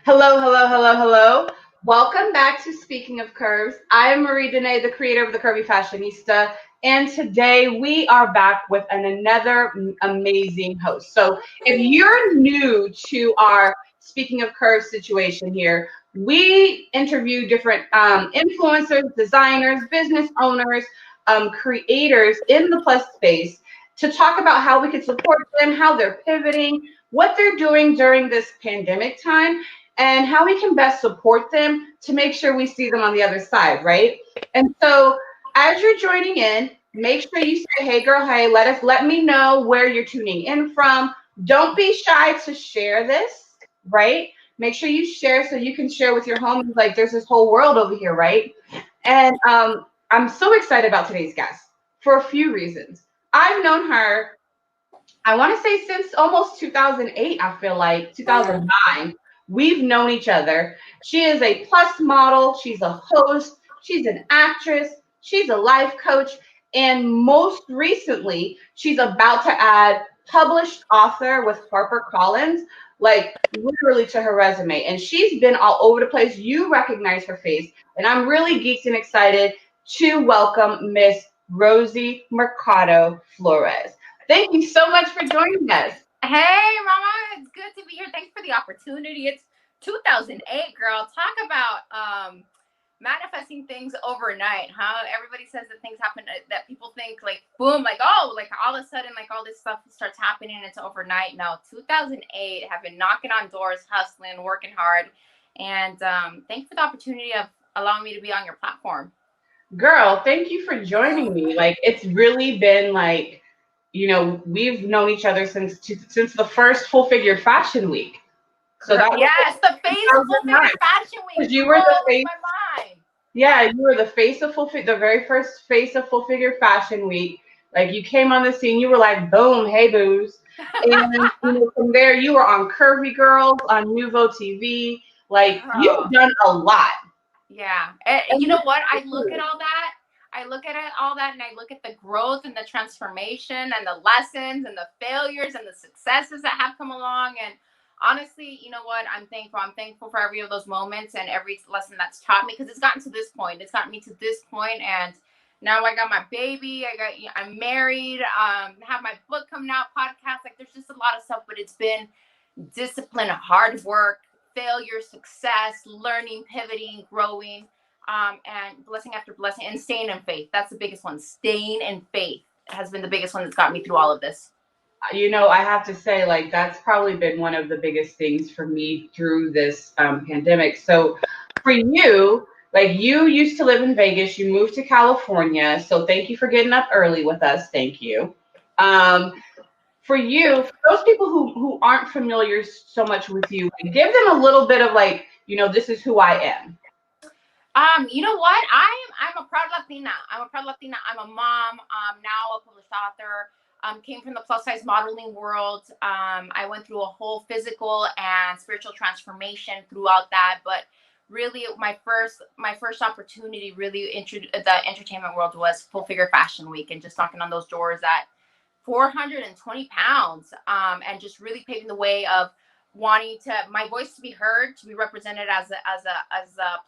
Hello, hello, hello, hello. Welcome back to Speaking of Curves. I am Marie Dene, the creator of The Curvy Fashionista, and today we are back with another amazing host. So, if you're new to our Speaking of Curves situation here, we interview different influencers, designers, business owners, creators in the plus space to talk about how we could support them, how they're pivoting, what they're doing during this pandemic time, and how we can best support them to make sure we see them on the other side, right? And so as you're joining in, make sure you say, hey girl, hey, let me know where you're tuning in from. Don't be shy to share this, right? Make sure you share so you can share with your homies. Like there's this whole world over here, right? And I'm so excited about today's guest for a few reasons. I've known her, I want to say since almost 2008, I feel like 2009. We've known each other. She is a plus model, she's a host, she's an actress, she's a life coach, and most recently, she's about to add published author with HarperCollins, like literally to her resume. And she's been all over the place. You recognize her face, and I'm really geeked and excited to welcome Miss Rosie Mercado Flores. Thank you so much for joining us. Hey, Mama, it's good to be here. Thanks for the opportunity. It's 2008, girl. Talk about manifesting things overnight, huh? Everybody says that things happen that people think like boom, like oh, like all of a sudden, like all this stuff starts happening and it's overnight. No, 2008. Have been knocking on doors, hustling, working hard, and thanks for the opportunity of allowing me to be on your platform. Girl, thank you for joining me. Like it's really been like, we've known each other since the first Full Figure Fashion Week. So that was Yes, the face of Full Figure 2009. Fashion Week Because you were the blows face. my mind. Yeah, you were the face of the very first face of Full Figure Fashion Week. Like you came on the scene, you were like, boom, hey booze. And from there you were on Curvy Girls on Nuvo TV. Like you've Girl. done a lot. Yeah. And You you're know what? I so look at cool. all that. I look at it, all that, and I look at the growth and the transformation and the lessons and the failures and the successes that have come along. And honestly, you know what? I'm thankful. I'm thankful for every of those moments and every lesson that's taught me because it's gotten to this point. It's gotten me to this point, and now I got my baby. I'm married. Have my book coming out, podcast. Like there's just a lot of stuff, but it's been discipline, hard work, failure, success, learning, pivoting, growing, and blessing after blessing, and staying in faith. That's the biggest one. Staying in faith has been the biggest one that's got me through all of this. I have to say, like, that's probably been one of the biggest things for me through this pandemic. So, for you, like, you used to live in Vegas, you moved to California. So, thank you for getting up early with us. Thank you. Um, for you, for those people who aren't familiar so much with you, like, give them a little bit of, like, this is who I am. You know what? I'm a proud Latina. I'm a proud Latina. I'm a mom. Now a published author. Came from the plus size modeling world. I went through a whole physical and spiritual transformation throughout that. But really, my first opportunity really the entertainment world was Full Figure Fashion Week and just knocking on those doors at 420 pounds, and just really paving the way of wanting to my voice to be heard, to be represented as a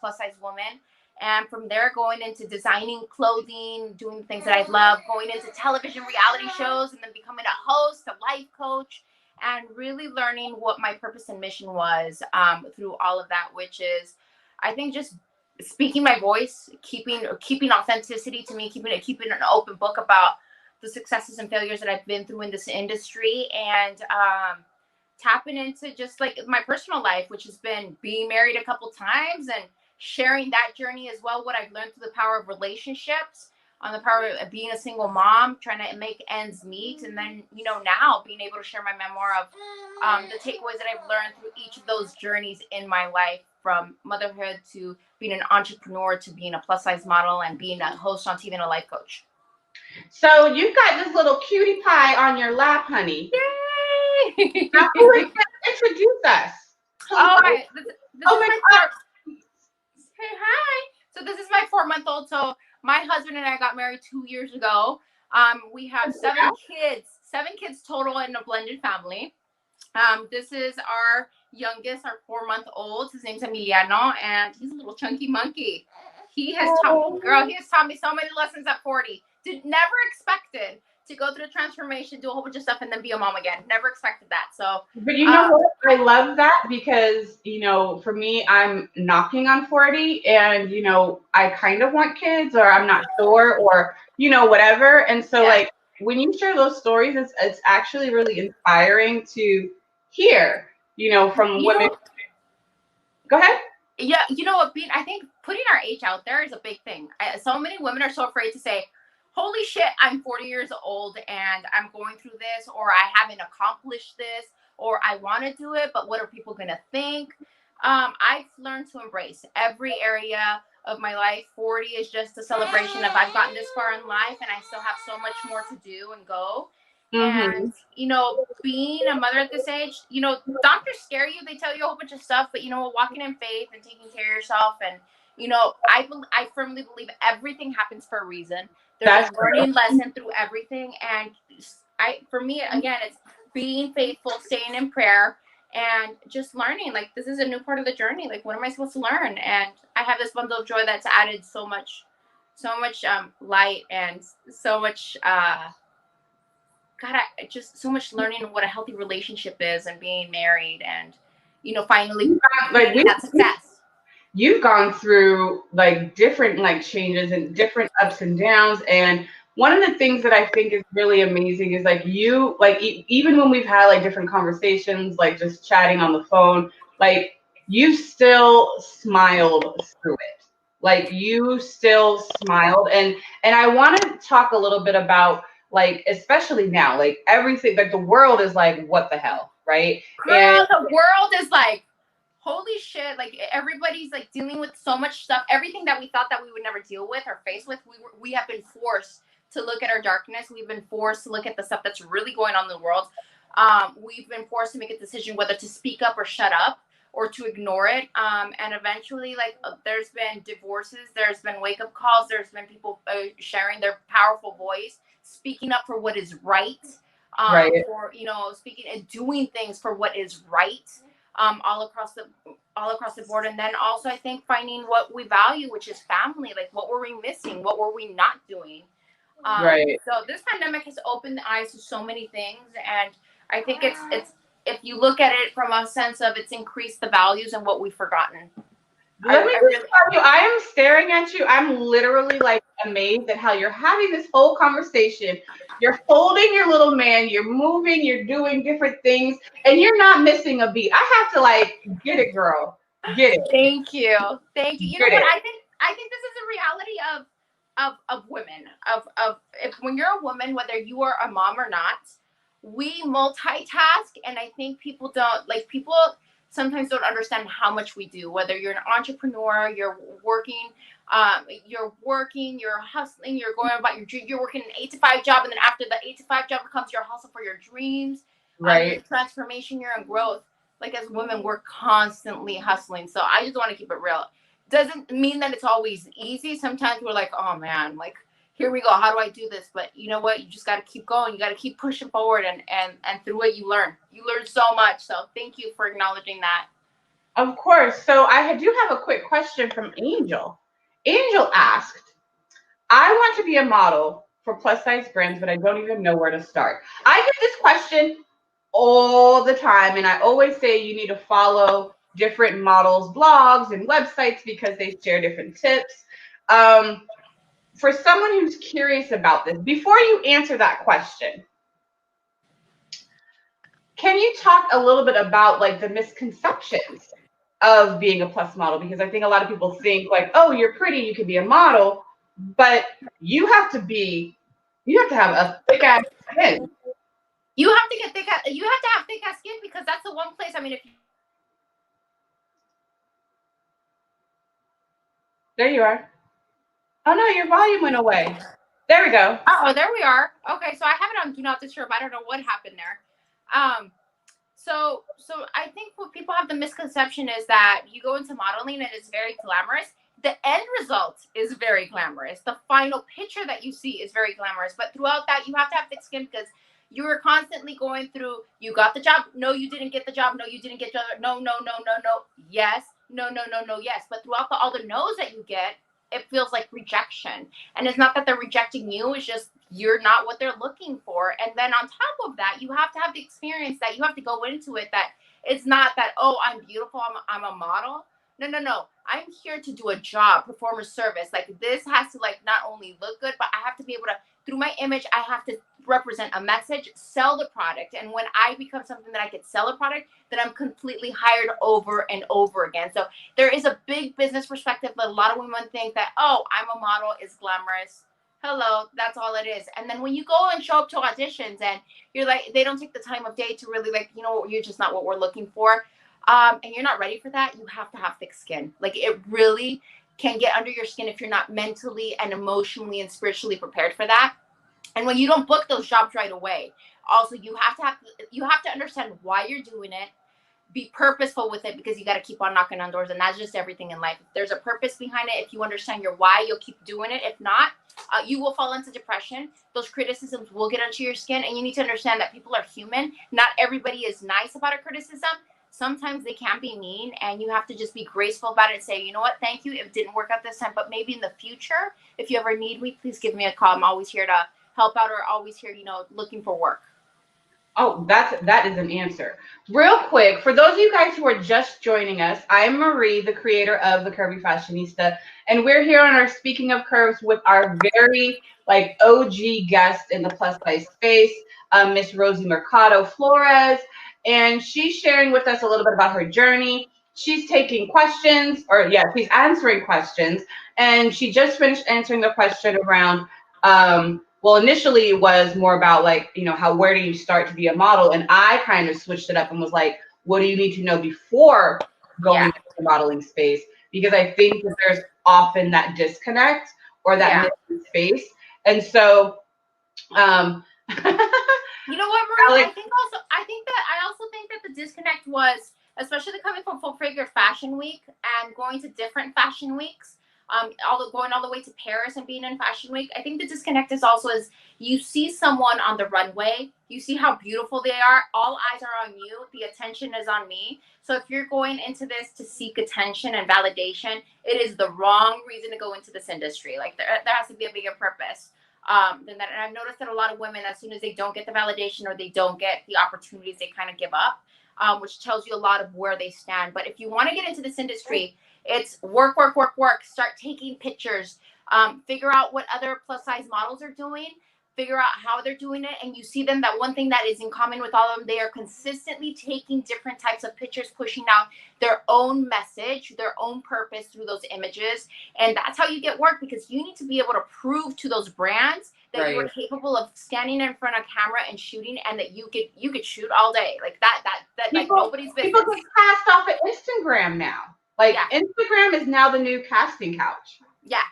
plus size woman. And from there, going into designing clothing, doing the things that I love, going into television reality shows, and then becoming a host, a life coach, and really learning what my purpose and mission was, through all of that, which is, I think, just speaking my voice, keeping authenticity to me, keeping an open book about the successes and failures that I've been through in this industry, and tapping into just like my personal life, which has been being married a couple times and sharing that journey as well. What I've learned through the power of relationships, on the power of being a single mom, trying to make ends meet, and then now being able to share my memoir of the takeaways that I've learned through each of those journeys in my life, from motherhood to being an entrepreneur to being a plus size model and being a host on TV and a life coach. So, you've got this little cutie pie on your lap, honey. Yay! Now, who is going to introduce us? Hello. Oh my! This Oh is my my God. four. Hey, hi. So this is my 4-month-old. So my husband and I got married 2 years ago. We have seven kids total in a blended family. This is our youngest, our 4-month-old. His name's Emiliano, and he's a little chunky monkey. He has taught me so many lessons at 40. Never expected to go through a transformation, do a whole bunch of stuff, and then be a mom again. Never expected that. So, but you know what? I love that because, you know, for me, I'm knocking on 40 and, you know, I kind of want kids or I'm not sure or, you know, whatever. And so like when you share those stories, it's actually really inspiring to hear, you know, from women. Go ahead. Yeah, you know what, I think putting our age out there is a big thing. So many women are so afraid to say, holy shit, I'm 40 years old and I'm going through this, or I haven't accomplished this, or I want to do it, but what are people going to think? I've learned to embrace every area of my life. 40 is just a celebration of I've gotten this far in life and I still have so much more to do and go. And, you know, being a mother at this age, you know, doctors scare you. They tell you a whole bunch of stuff, but, you know, walking in faith and taking care of yourself. And, you know, I firmly believe everything happens for a reason. There's a learning lesson through everything. And for me, again, it's being faithful, staying in prayer, and just learning. Like, this is a new part of the journey. Like, what am I supposed to learn? And I have this bundle of joy that's added so much light and so much, just so much learning what a healthy relationship is and being married and, you know, finally like that success. You've gone through like different like changes and different ups and downs. And one of the things that I think is really amazing is like you, like even when we've had like different conversations, like just chatting on the phone, like you still smiled through it. Like you still smiled. And I want to talk a little bit about like, especially now, like everything, like the world is like, what the hell, right? Girl, and the world is like, holy shit, like everybody's like dealing with so much stuff. Everything that we thought that we would never deal with or face with, we have been forced to look at our darkness. We've been forced to look at the stuff that's really going on in the world. We've been forced to make a decision whether to speak up or shut up or to ignore it. And eventually, like, there's been divorces, there's been wake-up calls, there's been people sharing their powerful voice, speaking up for what is right, for, you know, speaking and doing things for what is right, all across the board. And then also, I think finding what we value, which is family. Like, what were we missing? What were we not doing? So this pandemic has opened the eyes to so many things, and I think it's if you look at it from a sense of it's increased the values and what we've forgotten. Let me just tell you, I am staring at you. I'm literally like amazed at how you're having this whole conversation. You're holding your little man, you're moving, you're doing different things, and you're not missing a beat. I have to like get it, girl. Get it. Thank you. You know what? I think this is a reality of women. Of if when you're a woman, whether you are a mom or not, we multitask, and I think people sometimes don't understand how much we do. Whether you're an entrepreneur, you're working, you're hustling, you're going about your dream, you're working an 8-to-5 job, and then after the 8-to-5 job becomes your hustle for your dreams, your transformation, your own growth. Like, as women, we're constantly hustling. So I just want to keep it real. Doesn't mean that it's always easy. Sometimes we're like, oh man, like, here we go. How do I do this? But you know what? You just got to keep going. You got to keep pushing forward, and through it, you learn. You learn so much. So thank you for acknowledging that. Of course. So I do have a quick question from Angel. Angel asked, I want to be a model for plus size brands, but I don't even know where to start. I get this question all the time, and I always say you need to follow different models' blogs and websites because they share different tips. For someone who's curious about this, before you answer that question, can you talk a little bit about like the misconceptions of being a plus model? Because I think a lot of people think like, oh, you're pretty, you can be a model, but you have to have a thick ass skin. You have to have thick ass skin, because that's the one place. I mean, There you are. Oh no, your volume went away. There we go. Oh, there we are. Okay, so I have it on Do Not Disturb. I don't know what happened there. So I think what people have the misconception is that you go into modeling and it's very glamorous. The end result is very glamorous. The final picture that you see is very glamorous. But throughout that, you have to have thick skin, because You were constantly going through, you got the job. No, you didn't get the job. No, you didn't get the job. No, no, no, no, no. Yes. No, no, no, no, yes. But throughout all the no's that you get, it feels like rejection. And it's not that they're rejecting you. It's just you're not what they're looking for. And then on top of that, you have to have the experience that you have to go into it, that it's not that, oh, I'm beautiful, I'm a model. No, no, no. I'm here to do a job, perform a service. Like, this has to, like, not only look good, but I have to be able to, through my image, I have to represent a message, sell the product. And when I become something that I could sell a product, then I'm completely hired over and over again. So there is a big business perspective that a lot of women think that, oh, I'm a model, is glamorous. Hello, that's all it is. And then when you go and show up to auditions and you're like, they don't take the time of day to really, like, you know, you're just not what we're looking for. And you're not ready for that. You have to have thick skin. Like, it really can get under your skin if you're not mentally and emotionally and spiritually prepared for that. And when you don't book those jobs right away, also you have to understand why you're doing it. Be purposeful with it, because you got to keep on knocking on doors, and that's just everything in life. If there's a purpose behind it, if you understand your why, you'll keep doing it. If not, you will fall into depression. Those criticisms will get under your skin, and you need to understand that people are human. Not everybody is nice about a criticism. Sometimes they can be mean, and you have to just be graceful about it and say, you know what, thank you, it didn't work out this time, but maybe in the future, if you ever need me, please give me a call. I'm always here to help out, or always here, you know, looking for work. Oh, that is an answer. Real quick, for those of you guys who are just joining us, I'm Marie, the creator of The Curvy Fashionista, and we're here on our Speaking of Curves with our very, like, OG guest in the plus size space, Miss Rosie Mercado Flores, and she's sharing with us a little bit about her journey. She's taking questions, or yeah, she's answering questions, and she just finished answering the question around well, initially it was more about, like, you know, where do you start to be a model? And I kind of switched it up and was like, what do you need to know before going into the modeling space? Because I think that there's often that disconnect or that missing space. And so, you know what, Maria? I also think that the disconnect was, especially coming from Full Figure Fashion Week and going to different fashion weeks, going all the way to Paris and being in Fashion Week. I think the disconnect is also as you see someone on the runway, you see how beautiful they are. All eyes are on you. The attention is on me. So if you're going into this to seek attention and validation, it is the wrong reason to go into this industry. Like, there has to be a bigger purpose than that. And I've noticed that a lot of women, as soon as they don't get the validation or they don't get the opportunities, they kind of give up, which tells you a lot of where they stand. But if you want to get into this industry, it's work, work, work, work. Start taking pictures. Figure out what other plus size models are doing. Figure out how they're doing it. And you see them, that one thing that is in common with all of them, they are consistently taking different types of pictures, pushing out their own message, their own purpose through those images. And that's how you get work, because you need to be able to prove to those brands that you are capable of standing in front of camera and shooting, and that you could shoot all day. Like that like nobody's business. People get passed off at Instagram now. Like, Instagram is now the new casting couch. Yeah,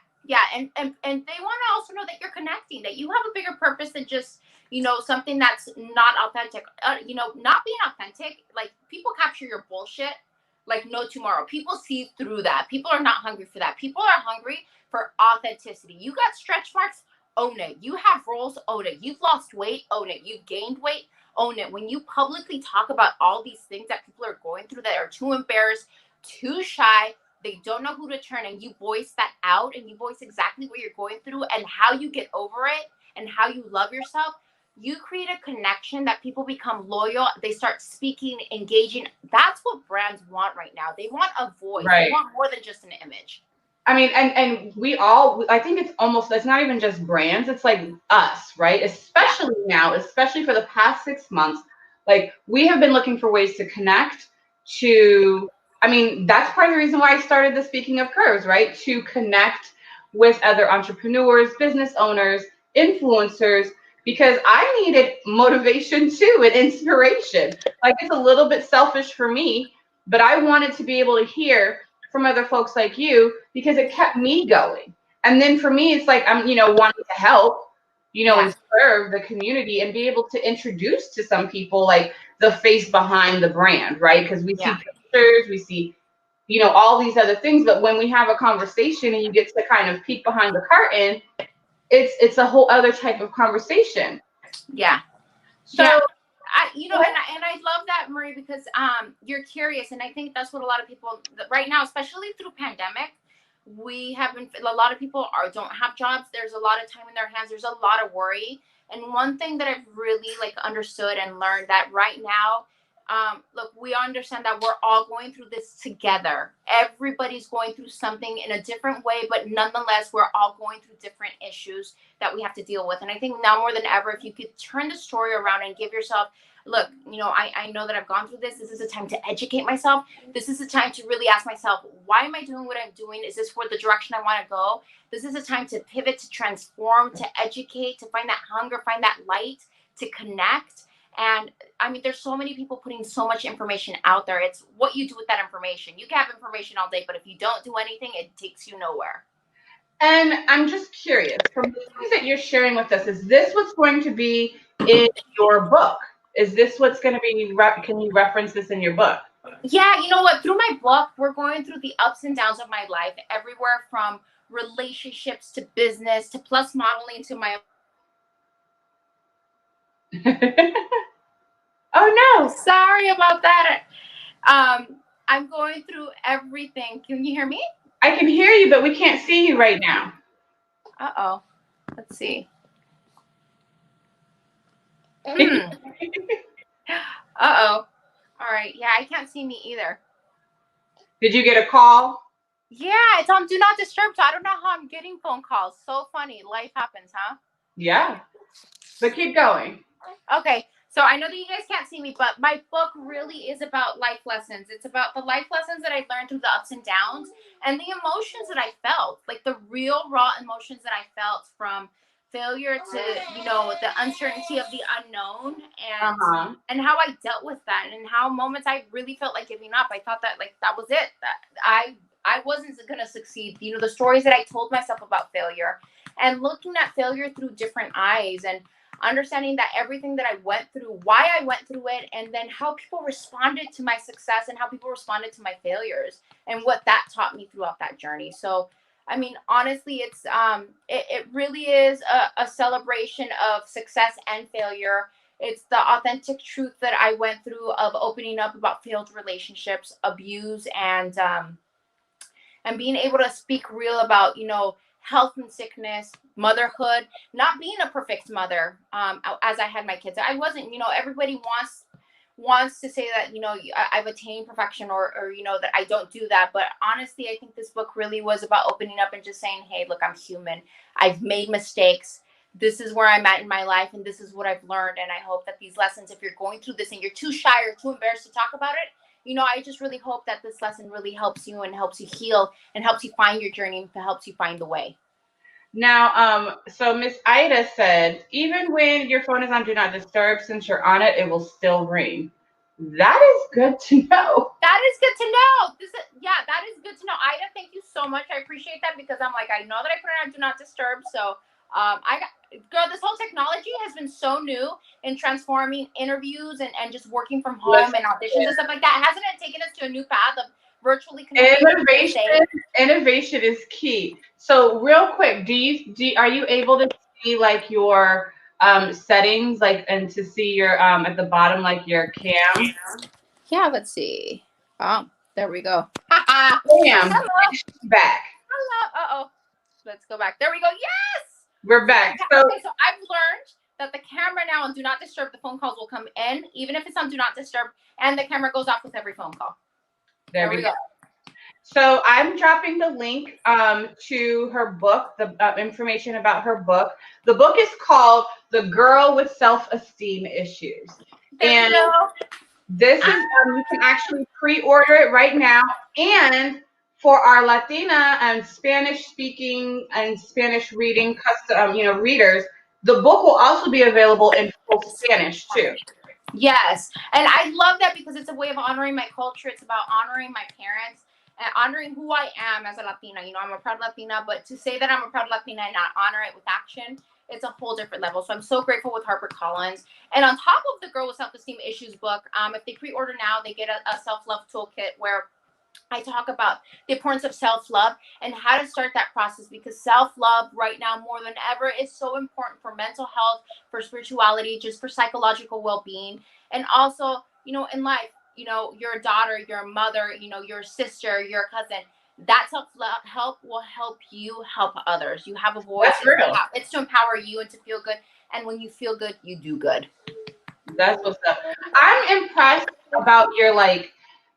and they want to also know that you're connecting, that you have a bigger purpose than just, you know, something that's not authentic. You know, not being authentic, like, people capture your bullshit like no tomorrow. People see through that. People are not hungry for that. People are hungry for authenticity. You got stretch marks, own it. You have rolls, own it. You've lost weight, own it. You've gained weight, own it. When you publicly talk about all these things that people are going through, that are too embarrassed, too shy, they don't know who to turn, and you voice that out, and you voice exactly what you're going through and how you get over it and how you love yourself, you create a connection that people become loyal. They start speaking, engaging. That's what brands want right now. They want a voice. Right. They want more than just an image. I mean, and we all, I think it's not even just brands. It's like us, right? Especially now, especially for the past 6 months, like, we have been looking for ways to connect to, I mean, that's part of the reason why I started the Speaking of Curves, right? To connect with other entrepreneurs, business owners, influencers, because I needed motivation too and inspiration. Like, it's a little bit selfish for me, but I wanted to be able to hear from other folks like you, because it kept me going. And then for me, it's like, I'm, you know, wanting to help, you know, and serve the community and be able to introduce to some people, like, the face behind the brand, right? Because we see pictures, we see, you know, all these other things, but when we have a conversation and you get to kind of peek behind the curtain, it's a whole other type of conversation. Yeah. So, yeah, and I love that, Marie, because you're curious, and I think that's what a lot of people right now, especially through pandemic, we haven't. A lot of people don't have jobs. There's a lot of time in their hands. There's a lot of worry, and one thing that I've really like understood and learned that right now. Look, we understand that we're all going through this together. Everybody's going through something in a different way, but nonetheless, we're all going through different issues that we have to deal with. And I think now more than ever, if you could turn the story around and give yourself, look, I know that I've gone through this. This is a time to educate myself. This is a time to really ask myself, why am I doing what I'm doing? Is this for the direction I want to go? This is a time to pivot, to transform, to educate, to find that hunger, find that light, to connect. And I mean, there's so many people putting so much information out there. It's what you do with that information. You can have information all day, but if you don't do anything, it takes you nowhere. And I'm just curious, from the things that you're sharing with us, is this what's going to be in your book? Is this what's going to be, can you reference this in your book? Yeah, you know what? Through my book, we're going through the ups and downs of my life, everywhere from relationships to business to plus modeling to my Oh no, sorry about that. I'm going through everything. Can you hear me? I can hear you, but we can't see you right now. Uh-oh. Let's see. Uh-oh. All right. Yeah, I can't see me either. Did you get a call? Yeah, it's on Do Not Disturb, so I don't know how I'm getting phone calls. So funny. Life happens, huh? Yeah. But keep going. Okay. So I know that you guys can't see me, but my book really is about life lessons. It's about the life lessons that I've learned through the ups and downs and the emotions that I felt, like the real raw emotions that I felt from failure to, the uncertainty of the unknown and how I dealt with that and how moments I really felt like giving up. I thought that like that was it. That I wasn't going to succeed. The stories that I told myself about failure and looking at failure through different eyes and understanding that everything that I went through, why I went through it, and then how people responded to my success and how people responded to my failures and what that taught me throughout that journey. So, I mean, honestly, it's it really is a celebration of success and failure. It's the authentic truth that I went through of opening up about failed relationships, abuse, and being able to speak real about, health and sickness, motherhood, not being a perfect mother. As I had my kids, I wasn't. Everybody wants to say that I've attained perfection or that I don't do that. But honestly, I think this book really was about opening up and just saying, hey, look, I'm human. I've made mistakes. This is where I'm at in my life, and this is what I've learned. And I hope that these lessons, if you're going through this and you're too shy or too embarrassed to talk about it, I just really hope that this lesson really helps you and helps you heal and helps you find your journey and helps you find the way. Now, so Miss Ida said, even when your phone is on Do Not Disturb, since you're on it, it will still ring. That is good to know. That is good to know. That is good to know. Ida, thank you so much. I appreciate that because I'm like, I know that I put it on Do Not Disturb. So this whole technology has been so new in transforming interviews and just working from home and auditions and stuff like that. Hasn't it taken us to a new path of virtually connecting? Innovation is key. So real quick, are you able to see like your settings, like, and to see your at the bottom, like your cam? Yeah, let's see. Oh, there we go. Bam. Hello. Back. Hello. Uh-oh. Let's go back. There we go. Yes. We're back. So I've learned that the camera now on Do Not Disturb, the phone calls will come in, even if it's on Do Not Disturb, and the camera goes off with every phone call. There we go. So I'm dropping the link to her book, the information about her book. The book is called The Girl with Self-Esteem Issues. And this is, you can actually pre-order it right now. And for our Latina and Spanish speaking and Spanish reading readers, the book will also be available in full Spanish too. Yes. And I love that because it's a way of honoring my culture. It's about honoring my parents and honoring who I am as a Latina. I'm a proud Latina, but to say that I'm a proud Latina and not honor it with action, it's a whole different level. So I'm so grateful with HarperCollins. And on top of the Girl with Self-Esteem Issues book, if they pre-order now, they get a self-love toolkit where I talk about the importance of self-love and how to start that process, because self-love right now more than ever is so important for mental health, for spirituality, just for psychological well-being. And also, you know, in life, you know, your daughter, your mother, you know, your sister, your cousin, that self-love help will help you help others. You have a voice. That's real. It's to empower you and to feel good. And when you feel good, you do good. That's what's up. I'm impressed about your, like,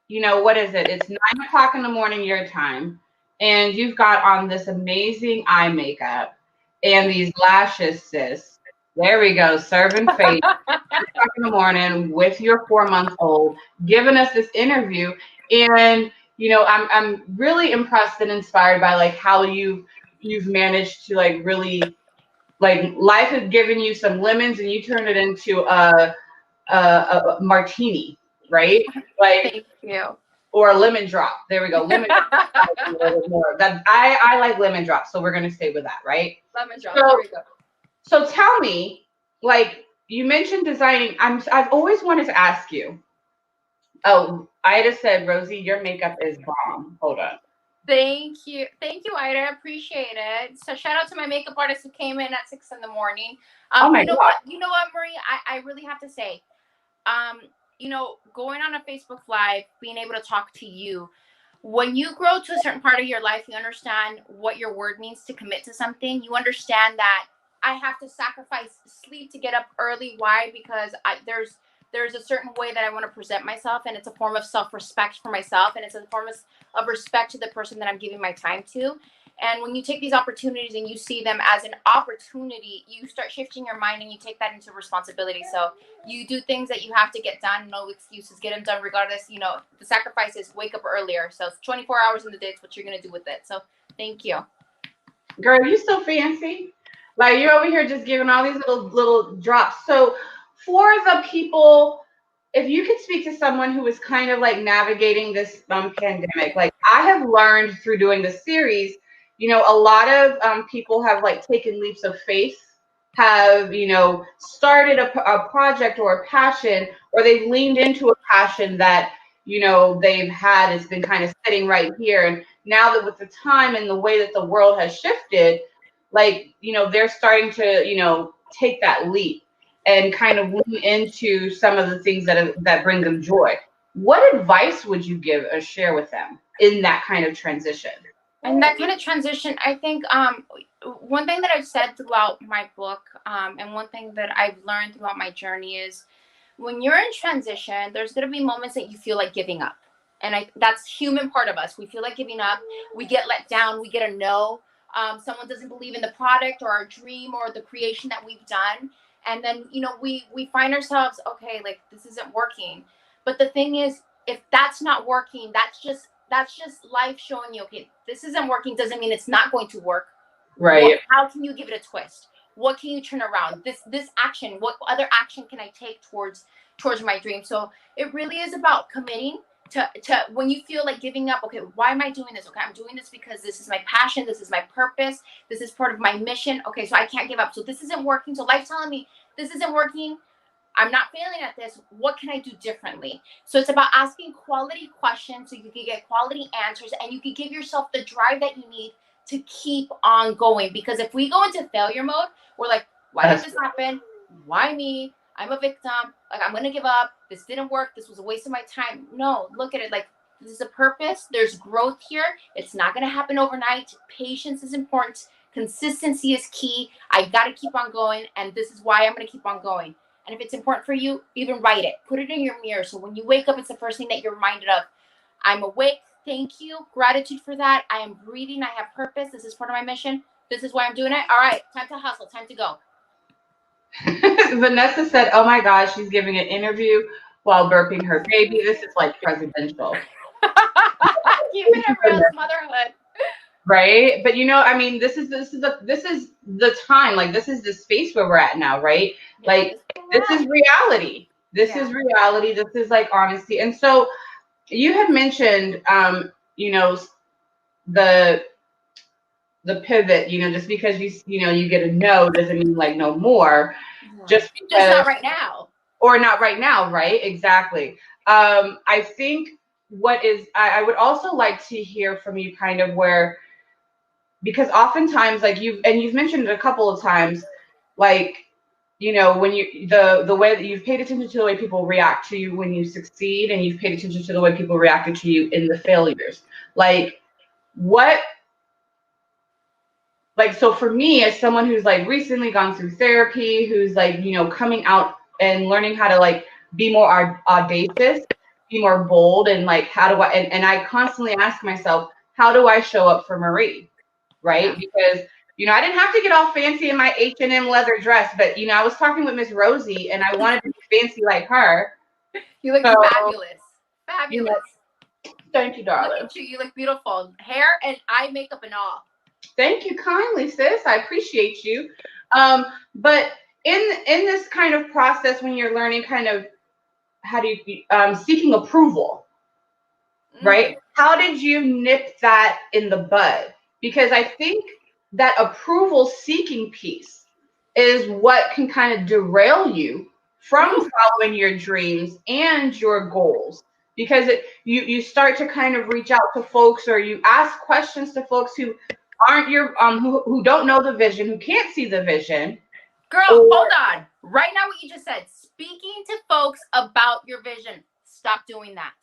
you know, what is it? It's 9 o'clock in the morning your time, and you've got on this amazing eye makeup and these lashes, sis. There we go, serving face 9 o'clock in the morning with your 4-month-old, giving us this interview. And you know, I'm really impressed and inspired by like how you've managed to like really, like, life has given you some lemons and you turn it into a martini, right? Like, Thank you. or a lemon drop. There we go. Lemon drop. A little bit more. That I like lemon drops, so we're gonna stay with that, right? Lemon drop. So, There we go. so tell me, like you mentioned designing. I've always wanted to ask you. Oh, Ida said, Rosie, your makeup is bomb. Hold on. Thank you, Ida. I appreciate it. So shout out to my makeup artist who came in at 6 a.m. Oh my you know God. what? You know what, Marie? I really have to say, you know, going on a Facebook Live, being able to talk to you, when you grow to a certain part of your life, you understand what your word means to commit to something. You understand that I have to sacrifice sleep to get up early. Why? Because there's a certain way that I want to present myself, and it's a form of self-respect for myself, and it's a form of respect to the person that I'm giving my time to. And when you take these opportunities and you see them as an opportunity, you start shifting your mind and you take that into responsibility. So you do things that you have to get done, no excuses, get them done regardless. You know, the sacrifice is wake up earlier. So it's 24 hours in the day. It's what you're going to do with it. So thank you. Girl, you so fancy. Like, you're over here just giving all these little drops. So for the people, if you could speak to someone who is kind of like navigating this pandemic, like I have learned through doing this series, you know, a lot of people have like taken leaps of faith, have, you know, started a project or a passion, or they've leaned into a passion that, you know, they've had, it's been kind of sitting right here. And now that with the time and the way that the world has shifted, like, you know, they're starting to, you know, take that leap and kind of lean into some of the things that bring them joy. What advice would you give or share with them in that kind of transition? And that kind of transition, I think one thing that I've said throughout my book, and one thing that I've learned throughout my journey is when you're in transition, there's going to be moments that you feel like giving up. And that's human part of us. We feel like giving up. We get let down. We get a no. Someone doesn't believe in the product or our dream or the creation that we've done. And then, you know, we find ourselves, okay, like this isn't working. But the thing is, if that's not working, that's just life showing you, okay, this isn't working, doesn't mean it's not going to work. Right. How can you give it a twist? What can you turn around? This action, what other action can I take towards my dream? So it really is about committing to when you feel like giving up, okay, why am I doing this? Okay, I'm doing this because this is my passion, this is my purpose, this is part of my mission. Okay, so I can't give up. So this isn't working. So life's telling me this isn't working. I'm not failing at this. What can I do differently? So it's about asking quality questions so you can get quality answers, and you can give yourself the drive that you need to keep on going. Because if we go into failure mode, we're like, why did this happen? Why me? I'm a victim. Like, I'm going to give up. This didn't work. This was a waste of my time. No, look at it like this is a purpose. There's growth here. It's not going to happen overnight. Patience is important. Consistency is key. I got to keep on going. And this is why I'm going to keep on going. And if it's important for you, even write it. Put it in your mirror. So when you wake up, it's the first thing that you're reminded of. I'm awake. Thank you. Gratitude for that. I am breathing. I have purpose. This is part of my mission. This is why I'm doing it. All right. Time to hustle. Time to go. Vanessa said, oh my gosh, she's giving an interview while burping her baby. This is like presidential. Keeping it real, motherhood. Right? But you know, I mean, this is the time, like this is the space where we're at now, right? Like this is reality. This is reality. This is like honesty. And so you had mentioned you know, the pivot, you know, just because you know you get a no doesn't mean like no more. Just because just not right now. Or not right now, right? Exactly. I think I would also like to hear from you kind of where, because oftentimes, like you've mentioned it a couple of times, like, when the way that you've paid attention to the way people react to you when you succeed, and you've paid attention to the way people reacted to you in the failures. Like, what, like, so for me, as someone who's like recently gone through therapy, who's like, coming out and learning how to like be more audacious, be more bold, and like, how do I, and I constantly ask myself, how do I show up for Marie? Right? Because, I didn't have to get all fancy in my H&M leather dress, but, I was talking with Miss Rosie and I wanted to be fancy like her. You look fabulous. Fabulous. Thank you, darling. Look at you. You look beautiful. Hair and eye makeup and all. Thank you kindly, sis. I appreciate you. But in this kind of process, when you're learning kind of how do you seeking approval, right? How did you nip that in the bud? Because I think that approval seeking piece is what can kind of derail you from following your dreams and your goals. Because you start to kind of reach out to folks, or you ask questions to folks who aren't your who don't know the vision, who can't see the vision. Girl, hold on. Right now, what you just said, speaking to folks about your vision, stop doing that.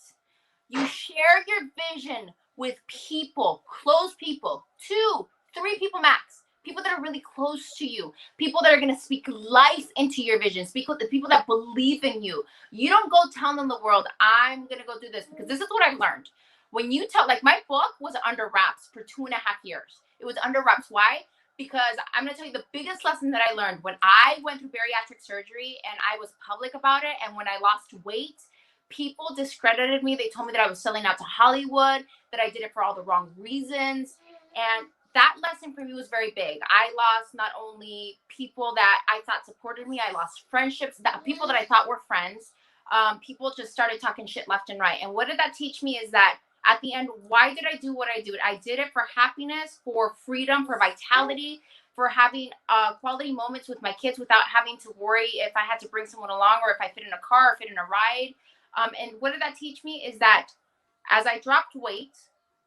You share your vision with people, close people, 2, 3 people max, people that are really close to you, people that are going to speak life into your vision, speak with the people that believe in you. You don't go telling the world, I'm going to go do this, because this is what I've learned. When you tell, like, my book was under wraps for 2.5 years. It was under wraps. Why? Because I'm going to tell you the biggest lesson that I learned when I went through bariatric surgery and I was public about it, and when I lost weight, people discredited me. They told me that I was selling out to Hollywood, that I did it for all the wrong reasons. And that lesson for me was very big. I lost not only people that I thought supported me, I lost friendships, that people that I thought were friends. People just started talking shit left and right. And what did that teach me is that at the end, why did I do what I do? I did it for happiness, for freedom, for vitality, for having quality moments with my kids without having to worry if I had to bring someone along, or if I fit in a car or fit in a ride. And what did that teach me is that as I dropped weight,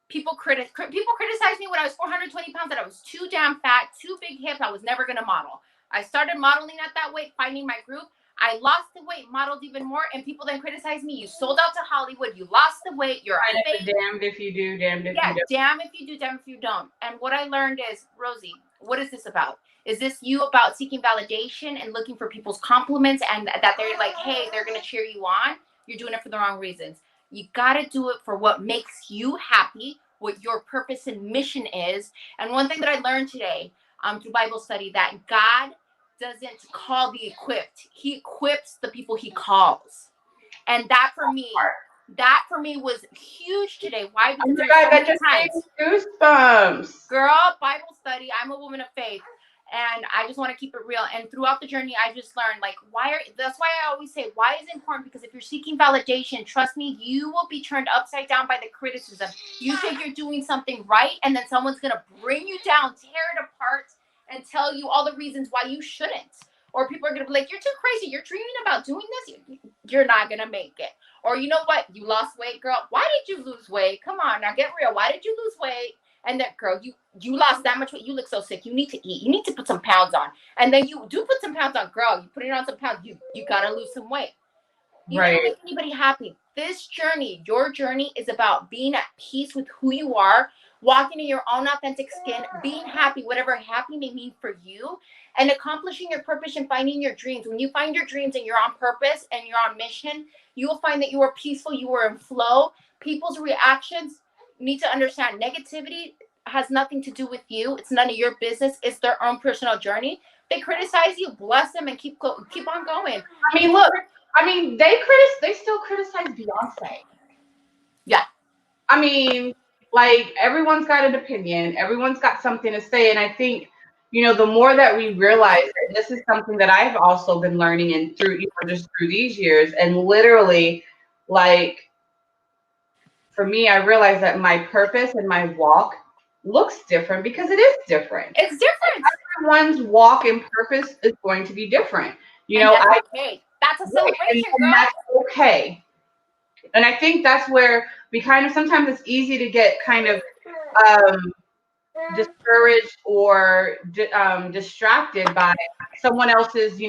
people criticized me when I was 420 pounds, that I was too damn fat, too big hips, I was never going to model. I started modeling at that weight, finding my group. I lost the weight, modeled even more, and people then criticized me. You sold out to Hollywood, you lost the weight, you're a fake. Damned if you do, damned if you don't. Damn if you do, damn if you don't. And what I learned is, Rosie, what is this about? Is this you about seeking validation and looking for people's compliments, and that they're like, hey, they're going to cheer you on? You're doing it for the wrong reasons. You got to do it for what makes you happy, what your purpose and mission is. And one thing that I learned today through Bible study, that God doesn't call the equipped. He equips the people he calls. And that for me was huge today. Why? Because that just gave me goosebumps. Girl, Bible study. I'm a woman of faith. And I just want to keep it real. And throughout the journey, I just learned, like, that's why I always say, why is it important? Because if you're seeking validation, trust me, you will be turned upside down by the criticism. You think you're doing something right, and then someone's going to bring you down, tear it apart, and tell you all the reasons why you shouldn't. Or people are going to be like, you're too crazy. You're dreaming about doing this. You're not going to make it. Or you know what? You lost weight, girl. Why did you lose weight? Come on, now get real. Why did you lose weight? And then, girl, you lost that much weight. You look so sick. You need to eat. You need to put some pounds on. And then you do put some pounds on, girl. You put it on some pounds. You got to lose some weight. You don't make anybody happy. This journey, your journey, is about being at peace with who you are, walking in your own authentic skin, being happy, whatever happy may mean for you, and accomplishing your purpose and finding your dreams. When you find your dreams and you're on purpose and you're on mission, you will find that you are peaceful, you are in flow. People's reactions, you need to understand, negativity has nothing to do with you. It's none of your business. It's their own personal journey. They criticize you, bless them, and keep on going. I mean, look, they still criticize Beyonce. Yeah. I mean, like, everyone's got an opinion. Everyone's got something to say. And I think, the more that we realize that this is something that I've also been learning, and through, just through these years, and literally, like, for me, I realized that my purpose and my walk looks different because it is different. It's different. Everyone's walk and purpose is going to be different. That's okay. That's a celebration, girl. And that's okay. And I think that's where, we kind of, sometimes it's easy to get kind of discouraged or distracted by someone else's,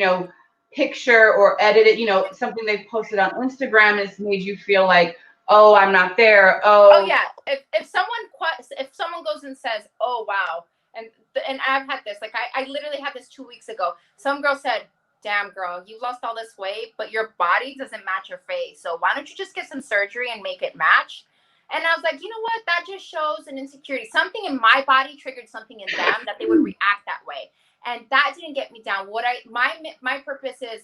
picture or edited, something they've posted on Instagram has made you feel like, oh, I'm not there. Oh Oh, yeah. If someone goes and says, "Oh wow," and I've had this. Like I literally had this 2 weeks ago. Some girl said, "Damn girl, you lost all this weight, but your body doesn't match your face. So why don't you just get some surgery and make it match?" And I was like, you know what? That just shows an insecurity. Something in my body triggered something in them that they would react that way. And that didn't get me down. My purpose is